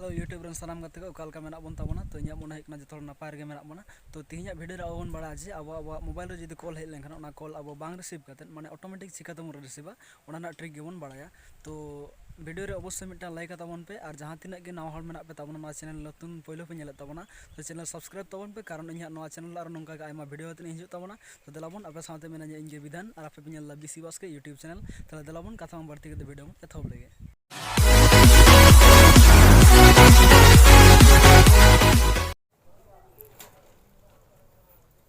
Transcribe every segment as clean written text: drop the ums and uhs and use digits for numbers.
ᱫᱚ यूट्यूब ᱨᱮᱱ ᱥᱟᱱᱟᱢ ᱜᱟᱛᱮ ᱠᱚ ᱚᱠᱟ ᱞᱮᱠᱟ ᱢᱮᱱᱟᱜ ᱵᱚᱱ ᱛᱟᱵᱚᱱᱟ ᱛᱚ ᱤᱧᱟᱹᱜ ᱢᱚᱱᱮ ᱦᱩᱭᱩᱜ ᱠᱟᱱᱟ ᱡᱚᱛᱚ ᱦᱚᱲ ᱱᱟᱯᱟᱭ ᱨᱮᱜᱮ ᱢᱮᱱᱟᱜ ᱵᱚᱱᱟ ᱛᱚ ᱛᱮᱦᱮᱧᱟᱜ ᱵᱷᱤᱰᱤᱭᱳ ᱨᱮ ᱟᱵᱚ ᱵᱚᱱ ᱵᱟᱲᱟᱭᱟ ᱡᱮ ᱟᱵᱚᱣᱟᱜ ᱢᱳᱵᱟइल ᱨᱮ ᱡᱩᱫᱤ ᱠᱚᱞ ᱦᱮᱡ ᱞᱮᱱᱠᱷᱟन ᱚᱱᱟ ᱠᱚल ᱟᱵᱚ ᱵᱟᱝ ᱨᱤᱥᱤᱵᱷ ᱠᱟᱛᱮ ᱢᱟᱱᱮ ᱚᱴᱳमेटिक ᱪᱤᱠᱟᱹᱛᱮᱵᱚᱱ ᱨᱤᱥᱤᱵᱟ ᱚᱱᱟ ᱨᱮᱱᱟᱜ ᱴᱨᱤक ᱜᱮᱵᱚन ᱵᱟᱲᱟᱭᱟ ᱛᱚ भिडियो रे अवश्य मिट्टा लाइक ताबन पे और जहाँ तीन गे नवा मेना पे ताबन चैनल नतून पहले पे नेले ताबना तो चैनल सब्सक्राइब ताबन पे कारण इन नवा चैनल और नौका आयमा भिडियो हतन हिजू ताबना तो देलाबन आपे साथे मेना इनगे विधान और आपे पे बिसी बास के यूट्यूब चैनल तो देलाबन कथा बढ़ती के भिडियो एथब लगे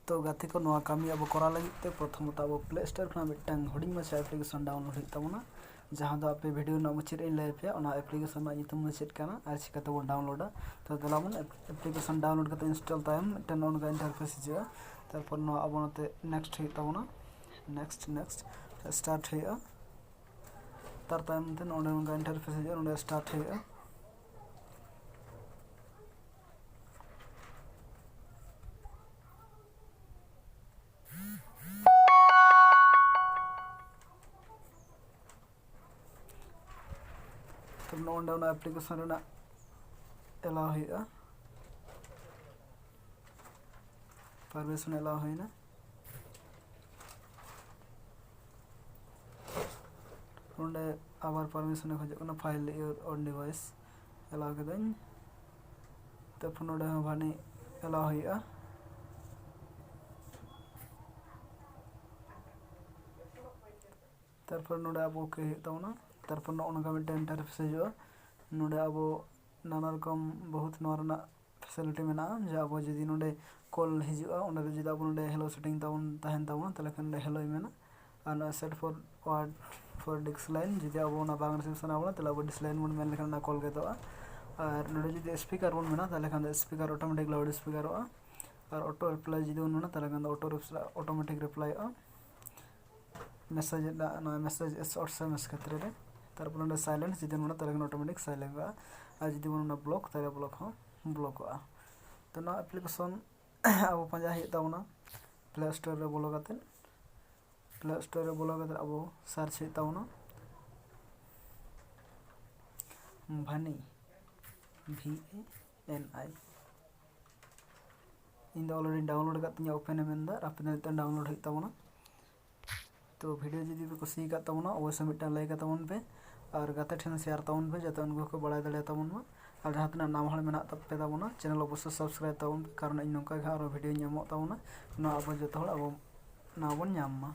तो गाते को नवा कामी अब करा लगे प्रथमत अब प्ले स्टोर खना मिट्टांग हुडिंग माछा एप्लीकेशन डाउनलोड होई ताबना जहाँ दो आपे वीडियो ना मुचेद इन लै पे ओना एप्लीकेशन ना नितुम मुचेद काना आर चिकाते बन डाउनलोडा तो देलाबन एप्लीकेशन डाउनलोड करते इंस्टॉल टाइम मिट्टांग ओनगा इंटरफेस हिजुआ तारपर नो आबोनते नेक्स्ट होई ताबना नेक्स्ट स्टार्ट होया तार टाइम ते ओनगा इंटरफेस हिजुआ ओनगा स्टार्ट होया तो नोंडा एप्लीकेशन रेना एला होया परमिशन एला होइना नोंडे आबार परमिशन खोजना फाइल योर ऑन डिवाइस एला कदें तो नोंडे भानी एला होया तारपर नोंडे अब ओके होता तारपर नोंगा मिट्टे इंटरफेस हिजुआ नोंडे अब नाना रकम बहुत नोरना फैसिलिटी मेना जे अब जदि नोंडे कॉल हिजुआ ओंडे जदि अब नोंडे हेलो सेटिंग ताबन तहन ताबन तले नोंडे हेलो मेना और सेट फॉर वर्ड फॉर डिक्सलाइन जदि अब ओना बांग रिसेप्शन आबना तले अब डिक्सलाइन बन मेन लेखन ना कॉल गेदोआ और नोंडे जदि स्पीकर बन मेना तले Khan speaker automatic loud speaker और ऑटो रिप्लाई जदि बन मेना तले Khan automatic reply message message SMS क्षेत्र रे तारपर नोंडे साइलेंट जदि बन तले ऑटोमेटिक साइलेंट और जदि बन ब्लॉक तले ब्लॉक हो ब्लॉक तो ना एप्लीकेशन अब पंजा हे ताबना प्ले स्टोर रे बोलो काते अब सर्च हे ताबना भानी VANI इन ऑलरेडी डाउनलोड करते ओपन मेंदा आपे डाउनलोड हे ताबना तो वीडियो जदि पे कुसी का ताबना अवश्य मिट्टा लाइक ताबन पे और गाते ठेन शेयर ताबन पे जाते उनको को बड़ा दड़े ताबन और जहाँ तना नाम हल मेना पे ताबना चैनल अवश्य सब्सक्राइब ताबन कारण इन नौका वीडियो नामो ताबना ना अब जो अब ना बन नाम